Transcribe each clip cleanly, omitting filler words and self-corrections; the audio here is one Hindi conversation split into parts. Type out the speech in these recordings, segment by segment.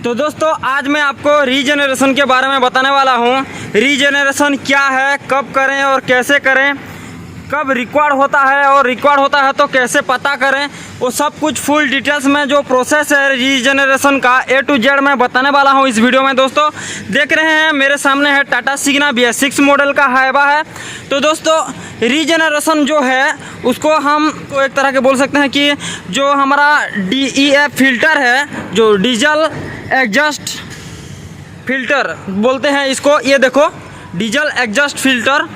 तो दोस्तों आज मैं आपको रीजेनरेशन के बारे में बताने वाला हूँ। रीजेनरेशन क्या है, कब करें और कैसे करें, कब रिक्वायर्ड होता है और रिक्वायर्ड होता है तो कैसे पता करें, वो सब कुछ फुल डिटेल्स में जो प्रोसेस है रीजेनरेशन का A to Z मैं बताने वाला हूँ इस वीडियो में। दोस्तों देख रहे हैं मेरे सामने है टाटा सिग्ना BS6 मॉडल का हाइवा है। तो दोस्तों रीजेनरेशन जो है उसको हम तो एक तरह के बोल सकते हैं कि जो हमारा DEF फिल्टर है, जो डीजल एग्जॉस्ट फिल्टर बोलते हैं इसको, ये देखो डीजल एग्जॉस्ट फिल्टर,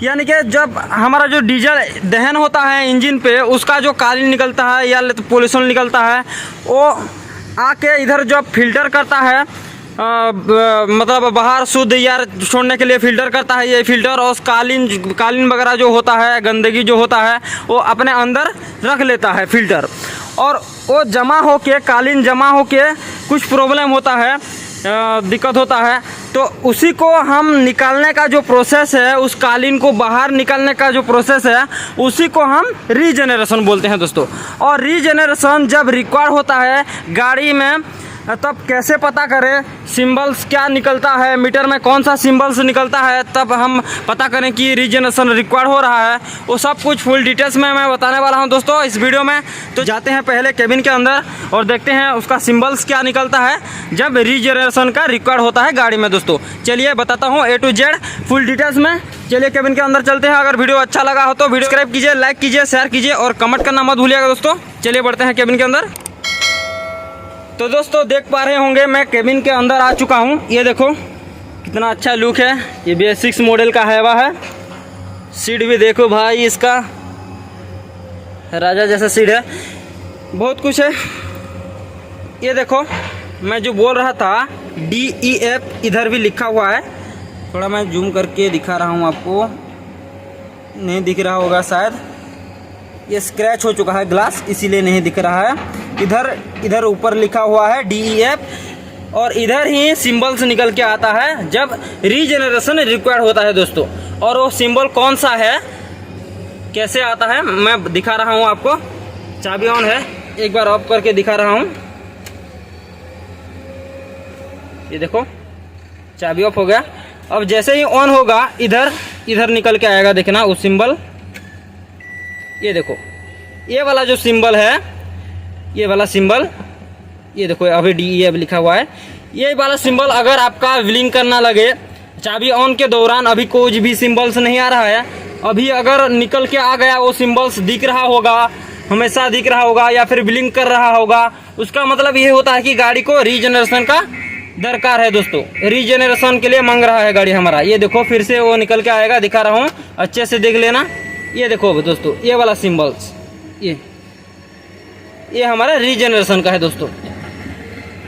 यानी कि जब हमारा जो डीजल दहन होता है इंजन पे, उसका जो कालीन निकलता है या पोल्यूशन निकलता है, वो आके इधर जब फिल्टर करता है, मतलब बाहर शुद्ध या छोड़ने के लिए फ़िल्टर करता है ये फ़िल्टर, और कालीन वगैरह जो होता है, गंदगी जो होता है वो अपने अंदर रख लेता है फ़िल्टर, और वो जमा होके कालीन जमा होके कुछ प्रॉब्लम होता है, दिक्कत होता है, तो उसी को हम निकालने का जो प्रोसेस है, उस कालीन को बाहर निकालने का जो प्रोसेस है, उसी को हम रीजेनरेशन बोलते हैं दोस्तों। और रीजेनरेशन जब रिक्वायर्ड होता है गाड़ी में, तब कैसे पता करें, सिंबल्स क्या निकलता है, मीटर में कौन सा सिंबल्स निकलता है, तब हम पता करें कि रीजेनरेशन रिक्वायर्ड हो रहा है, वो सब कुछ फुल डिटेल्स में मैं बताने वाला हूं दोस्तों इस वीडियो में। तो जाते हैं पहले केबिन के अंदर और देखते हैं उसका सिंबल्स क्या निकलता है जब रीजेनरेशन का रिक्वायर्ड होता है गाड़ी में। दोस्तों चलिए बताता हूँ A to Z full details में। चलिए केबिन के अंदर चलते हैं। अगर वीडियो अच्छा लगा हो तो वीडियो सब्सक्राइब कीजिए, लाइक कीजिए, शेयर कीजिए और कमेंट करना मत भूलिएगा दोस्तों। चलिए बढ़ते हैं केबिन के अंदर। तो दोस्तों देख पा रहे होंगे मैं केबिन के अंदर आ चुका हूँ। ये देखो कितना अच्छा लुक है, ये BS6 मॉडल का हाइवा है। सीट भी देखो भाई, इसका राजा जैसा सीट है, बहुत कुछ है। ये देखो मैं जो बोल रहा था DEF इधर भी लिखा हुआ है, थोड़ा मैं जूम करके दिखा रहा हूँ आपको, नहीं दिख रहा होगा शायद, ये स्क्रैच हो चुका है ग्लास इसीलिए नहीं दिख रहा है। इधर ऊपर लिखा हुआ है DEF, और इधर ही सिंबल्स निकल के आता है जब रीजेनरेशन रिक्वायर्ड होता है दोस्तों। और वो सिंबल कौन सा है, कैसे आता है, मैं दिखा रहा हूँ आपको। चाबी ऑन है, एक बार ऑफ करके दिखा रहा हूँ। ये देखो चाबी ऑफ हो गया। अब जैसे ही ऑन होगा इधर निकल के आएगा, देखना वो सिंबल। ये देखो ये वाला जो सिंबल है, ये वाला सिंबल, ये देखो अभी DEF लिखा हुआ है। ये वाला सिंबल अगर आपका व्लिंक करना लगे चाबी ऑन के दौरान, अभी कुछ भी सिंबल्स नहीं आ रहा है, अभी अगर निकल के आ गया, वो सिंबल्स दिख रहा होगा, हमेशा दिख रहा होगा या फिर ब्लिंक कर रहा होगा, उसका मतलब ये होता है कि गाड़ी को रीजेनरेशन का दरकार है दोस्तों। रीजेनरेशन के लिए मांग रहा है गाड़ी हमारा। ये देखो फिर से वो निकल के आएगा, दिखा रहा हूँ, अच्छे से देख लेना। ये देखो दोस्तों ये वाला सिंबल्स, ये हमारा रीजेनरेशन का है दोस्तों।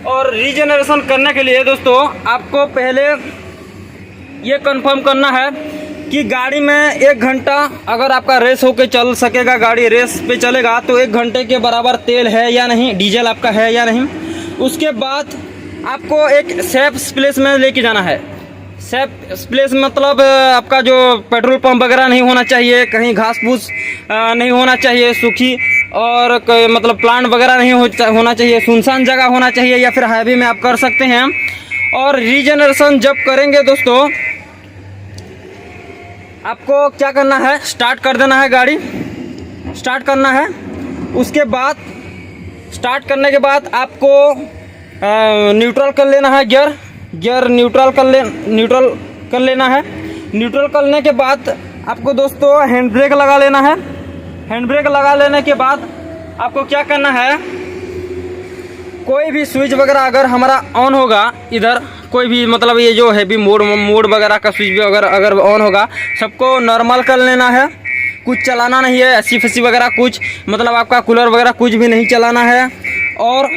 और रीजेनरेशन करने के लिए दोस्तों आपको पहले ये कंफर्म करना है कि गाड़ी में 1 घंटा अगर आपका रेस होके चल सकेगा, गाड़ी रेस पे चलेगा तो 1 घंटे के बराबर तेल है या नहीं, डीजल आपका है या नहीं। उसके बाद आपको एक सेफ प्लेस में लेके जाना है। सेफ प्लेस मतलब आपका जो पेट्रोल पंप वगैरह नहीं होना चाहिए, कहीं घास फूस नहीं होना चाहिए सूखी, और मतलब प्लांट वगैरह नहीं होना चाहिए, सुनसान जगह होना चाहिए, या फिर हाईवे में आप कर सकते हैं। और रीजेनरेशन जब करेंगे दोस्तों आपको क्या करना है, स्टार्ट कर देना है, गाड़ी स्टार्ट करना है। उसके बाद स्टार्ट करने के बाद आपको न्यूट्रल कर लेना है, गियर न्यूट्रल कर लेना है। न्यूट्रल करने के बाद आपको दोस्तों हैंड ब्रेक लगा लेना है। हैंड ब्रेक लगा लेने के बाद आपको क्या करना है, कोई भी स्विच वगैरह अगर हमारा ऑन होगा, इधर कोई भी मतलब ये जो हैवी मोड वगैरह का स्विच भी अगर ऑन होगा, सबको नॉर्मल कर लेना है। कुछ चलाना नहीं है, AC वगैरह कुछ, मतलब आपका कूलर वगैरह कुछ भी नहीं चलाना है। और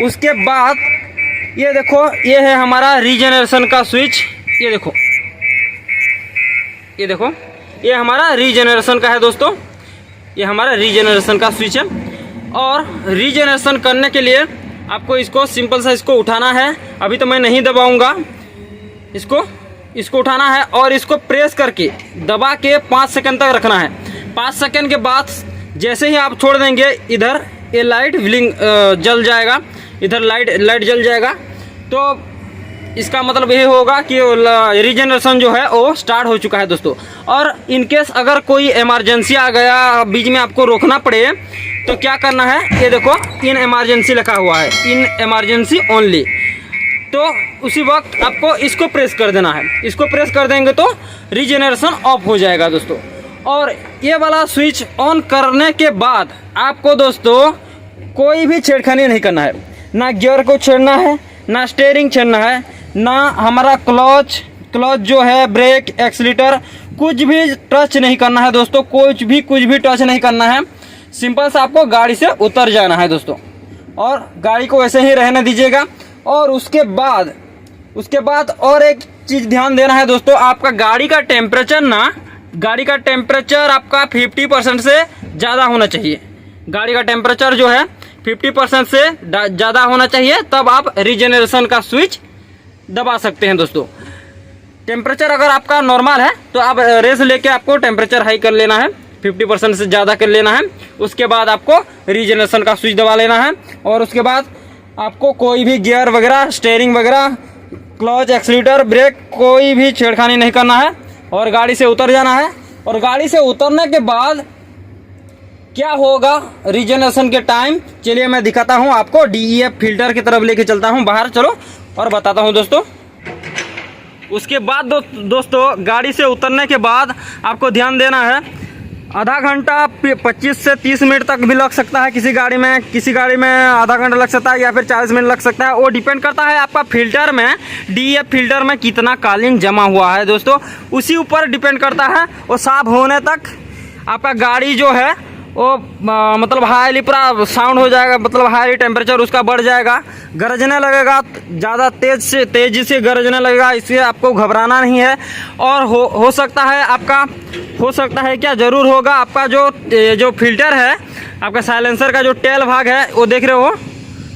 उसके बाद ये देखो ये है हमारा रीजेनरेशन का स्विच। ये देखो ये हमारा रीजेनरेशन का है दोस्तों, ये हमारा रीजेनरेशन का स्विच है। और रीजेनरेशन करने के लिए आपको इसको सिंपल सा इसको उठाना है, अभी तो मैं नहीं दबाऊंगा, इसको उठाना है और इसको प्रेस करके दबा के 5 सेकंड तक रखना है। 5 सेकंड के बाद जैसे ही आप छोड़ देंगे, इधर ये लाइट ब्लिंक जल जाएगा, इधर लाइट जल जाएगा। तो इसका मतलब ये होगा कि रीजनरेशन जो है वो स्टार्ट हो चुका है दोस्तों। और इनकेस अगर कोई इमरजेंसी आ गया, बीच में आपको रोकना पड़े, तो क्या करना है, ये देखो इन इमरजेंसी लिखा हुआ है, इन इमरजेंसी ओनली। तो उसी वक्त आपको इसको प्रेस कर देना है। इसको प्रेस कर देंगे तो रीजनरेशन ऑफ हो जाएगा दोस्तों। और ये वाला स्विच ऑन करने के बाद आपको दोस्तों कोई भी छेड़खानी नहीं करना है। ना गियर को छेड़ना है, ना स्टीयरिंग छेड़ना है, ना हमारा क्लच जो है, ब्रेक, एक्सीलेटर, कुछ भी टच नहीं करना है दोस्तों। कुछ भी टच नहीं करना है। सिंपल से आपको गाड़ी से उतर जाना है दोस्तों, और गाड़ी को ऐसे ही रहने दीजिएगा। और उसके बाद और एक चीज़ ध्यान देना है दोस्तों, आपका गाड़ी का टेम्परेचर आपका 50% से ज़्यादा होना चाहिए। गाड़ी का टेम्परेचर जो है 50% से ज़्यादा होना चाहिए, तब आप रीजनरेशन का स्विच दबा सकते हैं दोस्तों। टेम्परेचर अगर आपका नॉर्मल है तो आप रेस लेके आपको टेम्परेचर हाई कर लेना है, 50% से ज़्यादा कर लेना है। उसके बाद आपको रीजनरेशन का स्विच दबा लेना है। और उसके बाद आपको कोई भी गियर वगैरह, स्टीयरिंग वगैरह, क्लच, एक्सीलेटर, ब्रेक, कोई भी छेड़खानी नहीं करना है और गाड़ी से उतर जाना है। और गाड़ी से उतरने के बाद क्या होगा रीजनरेशन के टाइम, चलिए मैं दिखाता हूँ आपको। DEF फिल्टर की तरफ लेके चलता हूँ बाहर, चलो, और बताता हूँ दोस्तों। उसके बाद दोस्तों गाड़ी से उतरने के बाद आपको ध्यान देना है, आधा घंटा 25 से 30 मिनट तक भी लग सकता है किसी गाड़ी में आधा घंटा लग सकता है, या फिर 40 मिनट लग सकता है। वो डिपेंड करता है आपका फिल्टर में, DEF फिल्टर में कितना कालीन जमा हुआ है दोस्तों, उसी ऊपर डिपेंड करता है। वो साफ होने तक आपका गाड़ी जो है वो मतलब हाईली पूरा साउंड हो जाएगा, मतलब हाई टेम्परेचर उसका बढ़ जाएगा, गरजने लगेगा, ज़्यादा तेज़ी से गरजने लगेगा। इसलिए आपको घबराना नहीं है। और हो सकता है क्या ज़रूर होगा, आपका जो फिल्टर है, आपका साइलेंसर का जो टेल भाग है, वो देख रहे हो,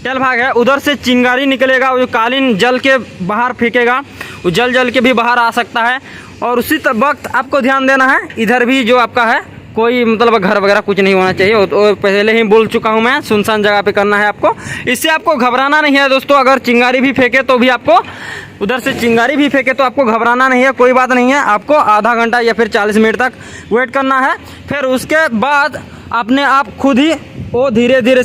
टेल भाग है, उधर से चिंगारी निकलेगा, वो कालीन जल के बाहर फेंकेगा, वो जल के भी बाहर आ सकता है। और उसी वक्त आपको ध्यान देना है, इधर भी जो आपका है कोई मतलब घर वगैरह कुछ नहीं होना चाहिए। वो पहले ही बोल चुका हूँ मैं, सुनसान जगह पे करना है आपको। इससे आपको घबराना नहीं है दोस्तों। अगर चिंगारी भी फेंके तो भी आपको, उधर से चिंगारी भी फेंके तो आपको घबराना नहीं है, कोई बात नहीं है। आपको आधा घंटा या फिर 40 मिनट तक वेट करना है। फिर उसके बाद अपने आप खुद ही वो धीरे धीरे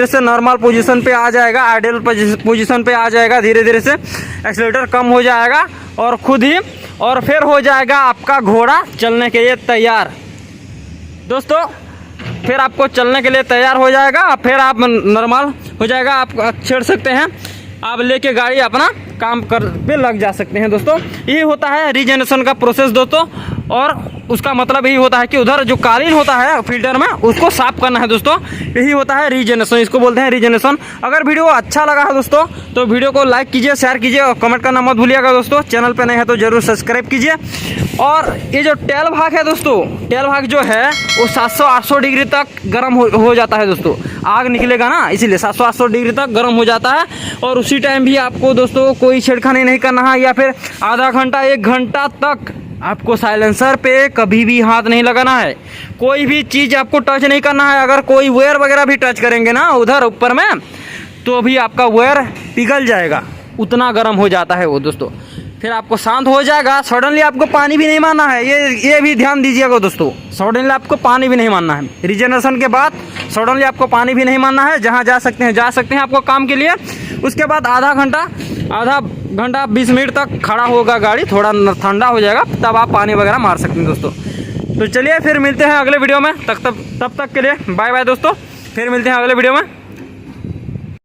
से नॉर्मल पोजीशन पे आ जाएगा, आइडियल पोजीशन पे आ जाएगा। धीरे धीरे से एक्सीलेटर कम हो जाएगा और खुद ही, और फिर हो जाएगा आपका घोड़ा चलने के लिए तैयार दोस्तों। फिर आपको चलने के लिए तैयार हो जाएगा, फिर आप नॉर्मल हो जाएगा, आप छेड़ सकते हैं, आप लेके गाड़ी अपना काम कर पे लग जा सकते हैं दोस्तों। यही होता है रीजनरेशन का प्रोसेस दोस्तों। और उसका मतलब यही होता है कि उधर जो कालीन होता है फिल्टर में, उसको साफ करना है दोस्तों। यही होता है रीजनरेशन, इसको बोलते हैं रीजनरेशन। अगर वीडियो अच्छा लगा है दोस्तों तो वीडियो को लाइक कीजिए, शेयर कीजिए और कमेंट करना मत भूलिएगा दोस्तों। चैनल पे नए हैं तो जरूर सब्सक्राइब कीजिए। और ये जो टेल भाग है दोस्तों, टेल भाग जो है वो 700-800 डिग्री तक गर्म हो जाता है दोस्तों। आग निकलेगा ना, इसीलिए 700-800 डिग्री तक गर्म हो जाता है। और उसी टाइम भी आपको दोस्तों कोई छेड़खानी नहीं करना है, या फिर आधा घंटा 1 घंटा तक आपको साइलेंसर पे कभी भी हाथ नहीं लगाना है। कोई भी चीज़ आपको टच नहीं करना है। अगर कोई वायर वगैरह भी टच करेंगे ना उधर ऊपर में, तो भी आपका वायर पिघल जाएगा, उतना गर्म हो जाता है वो दोस्तों। फिर आपको शांत हो जाएगा। सडनली आपको पानी भी नहीं मारना है, ये भी ध्यान दीजिएगा दोस्तों। सडनली आपको पानी भी नहीं मारना है। रीजनरेशन के बाद सडनली आपको पानी भी नहीं मारना है। जहाँ जा सकते हैं आपको काम के लिए। उसके बाद आधा घंटा 20 मिनट तक खड़ा होगा गाड़ी, थोड़ा ठंडा हो जाएगा, तब आप पानी वगैरह मार सकते हैं दोस्तों। तो चलिए फिर मिलते हैं अगले वीडियो में। तब तक के लिए बाय बाय दोस्तों। फिर मिलते हैं अगले वीडियो में।